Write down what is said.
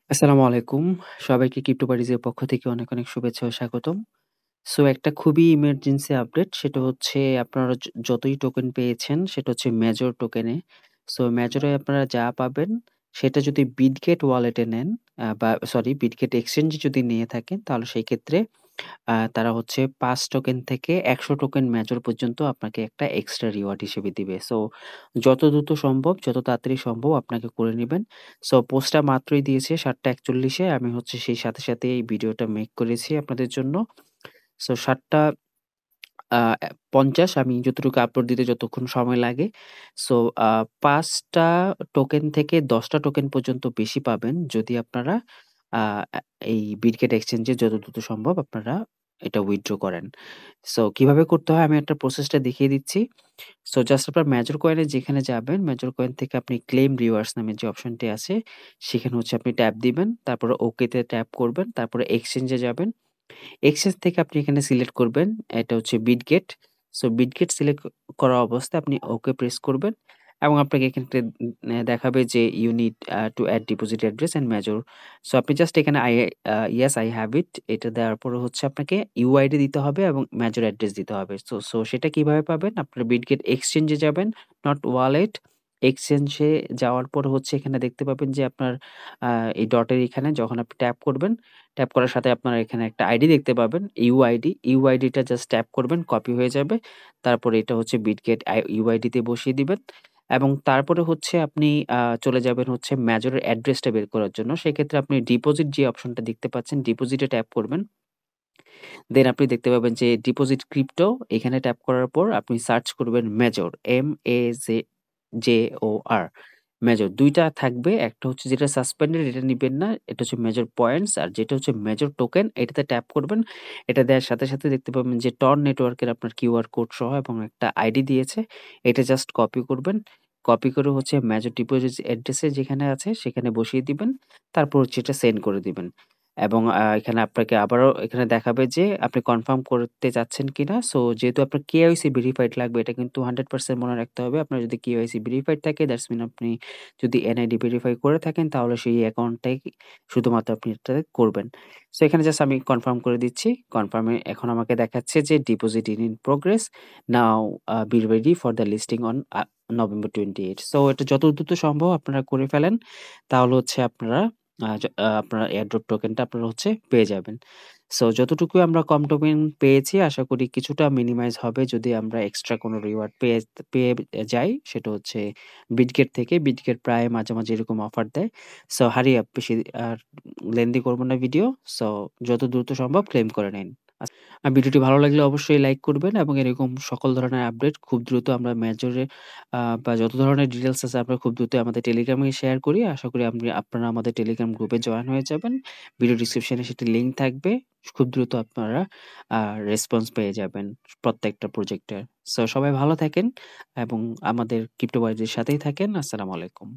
আসসালামু আলাইকুম। সবাইকে ক্রিপ্টো পার্টিজের পক্ষ থেকে অনেক শুভেচ্ছা ও স্বাগতম। সো একটা খুবই ইমার্জেন্সি আপডেট সেটা হচ্ছে আপনারা যতই টোকেন পেয়েছেন সেটা হচ্ছে মেজর টোকেনে। সো মেজরে আপনারা যা পাবেন সেটা যদি বিটগেট ওয়ালেটে নেন বা সরি বিটগেট এক্সচেঞ্জে যদি নিয়ে থাকেন তাহলে সেই ক্ষেত্রে তারা হচ্ছে ৫ টোকেন থেকে ১০০ টোকেন মেজর পর্যন্ত আপনাকে একটা এক্সট্রা রিওয়ার্ড হিসেবে দিবে। সো যত দ্রুত সম্ভব, যত তাড়াতাড়ি সম্ভব আপনাকে করে নিবেন। সো পোস্টটা মাত্রই দিয়েছে ৭ঃ৪১ এ। আমি হচ্ছে সেই সাথে এই ভিডিওটা মেক করেছি আপনাদের জন্য। সো ৭ঃ৫০ আমি যতটুকু আপলোড দিতে যতক্ষণ সময় লাগে। সো আ ৫ টা টোকেন থেকে ১০ টা টোকেন পর্যন্ত বেশি পাবেন যদি আপনারা আ আ এই বিটগেট এক্সচেঞ্জে যত দ্রুত সম্ভব আপনারা এটা উইথড্র করেন। সো কিভাবে করতে হয় আমি একটা প্রসেসটা দেখিয়ে দিচ্ছি। সো জাস্ট আপনার মেজর কয়েন এ যেখানে যাবেন, মেজর কয়েন থেকে আপনি ক্লেম রিওয়ার্ডস নামে যে অপশনটি আছে সেখানে হচ্ছে আপনি ট্যাপ দিবেন। তারপরে ওকে তে ট্যাপ করবেন। তারপরে এক্সচেঞ্জ এ যাবেন। এক্সচেঞ্জ থেকে আপনি এখানে সিলেক্ট করবেন। এটা হচ্ছে বিটগেট। সো বিটগেট সিলেক্ট করা অবস্থায় আপনি ওকে প্রেস করবেন এবং আপনাকে এখানে দেখাবে যে you need to add deposit address and major. So আপনি জাস্ট এখানে ইয়েস আই হ্যাভ ইট এটা দেওয়ার পরে হচ্ছে আপনাকে ইউআইডি দিতে হবে এবং মেজর অ্যাড্রেস দিতে হবে। সো সেটা কিভাবে পাবেন? আপনার বিটগেট এক্সচেঞ্জ এ যাবেন, নট ওয়ালেট। এক্সচেঞ্জ এ যাওয়ার পরে হচ্ছে এখানে দেখতে পাবেন যে আপনার আ এই ডটের এখানে যখন আপনি ট্যাপ করবেন ট্যাপ করার সাথে আপনারা এখানে একটা আইডি দেখতে পাবেন ইউআইডি। ইউআইডিটা জাস্ট ট্যাপ করবেন, কপি হয়ে যাবে। তারপরে এটা হচ্ছে বিটগেট ইউআইডি তে বসিয়ে দিবেন এবং তারপরে হচ্ছে আপনি চলে যাবেন হচ্ছে মেজরের অ্যাড্রেসটা বের করার জন্য। সেক্ষেত্রে আপনি ডিপোজিট যে অপশনটা দেখতে পাচ্ছেন, ডিপোজিটে ট্যাপ করবেন। দেন আপনি দেখতে পাবেন যে ডিপোজিট ক্রিপ্টো এখানে ট্যাপ করার পর আপনি সার্চ করবেন মেজর MAJOR মেজর ২ টা থাকবে। একটা হচ্ছে যেটা সাসপেন্ডেড এটা নিবেন না। এটা হচ্ছে মেজর পয়েন্টস আর যেটা হচ্ছে মেজর টোকেন এটাতে ট্যাপ করবেন। এটা দেওয়ার সাথে দেখতে পাবেন যে টন নেটওয়ার্কের আপনার কিউআর কোড সহ এবং একটা আইডি দিয়েছে। এটা জাস্ট কপি করবেন। কপি করে হচ্ছে মেজর ডিপোজিট অ্যাড্রেসে যেখানে আছে সেখানে বসিয়ে দিবেন। তারপর হচ্ছে এটা সেন্ড করে দিবেন। এবং এখানে আপনাকে আবারও এখানে দেখাবে যে আপনি কনফার্ম করতে চাচ্ছেন কিনা। সো যেহেতু আপনার কেওয়াইসি ভেরিফাইড লাগবে এটা কিন্তু 100% মনে রাখতে হবে। আপনার যদি কেওয়াইসি ভেরিফাইড থাকে দ্যাটস মিন আপনি যদি এনআইডি ভেরিফাই করে থাকেন তাহলে সেই অ্যাকাউন্টটাই শুধুমাত্র আপনি এটা করবেন। সো এখানে জাস্ট আমি কনফার্ম করে দিচ্ছি। কনফার্মে এখন আমাকে দেখাচ্ছে যে deposit in progress. Now be ready for the listing on November 28। So এটা যত দ্রুত সম্ভব আপনারা করে ফেলেন। তাহলে হচ্ছে আপনারা আপনার এয়ারড্রপ টোকেনটা আপনারা হচ্ছে পেয়ে যাবেন। সো যতটুকু আমরা কম টোকেন পেয়েছি আশা করি কিছুটা মিনিমাইজ হবে যদি আমরা এক্সট্রা কোনো রিওয়ার্ড পেয়ে যাই। সেটা হচ্ছে বিটগেট থেকে। বিটগেট প্রায় মাঝে এরকম অফার দেয়। সো হারি আপ বেশি আর লেন্দি করব না ভিডিও। সো যত দ্রুত সম্ভব ক্লেম করে নিন। ভিডিওটি ভালো লাগলে অবশ্যই লাইক করবেন এবং এরকম সকল ধরনের আপডেট খুব দ্রুত আমরা মেজরে বা যত ধরনের ডিটেইলস আছে আমরা খুব দ্রুত আমাদের টেলিগ্রামে শেয়ার করি। আশা করি আপনারা আমাদের টেলিগ্রাম গ্রুপে জয়েন হয়ে যাবেন। ভিডিও ডেসক্রিপশনে সেটির লিংক থাকবে। খুব দ্রুত আপনারা আ রেসপন্স পেয়ে যাবেন প্রত্যেকটা প্রজেক্টের। সো সবাই ভালো থাকেন এবং আমাদের ক্রিপ্টো ওয়াইজের সাথেই থাকেন। আসসালামু আলাইকুম।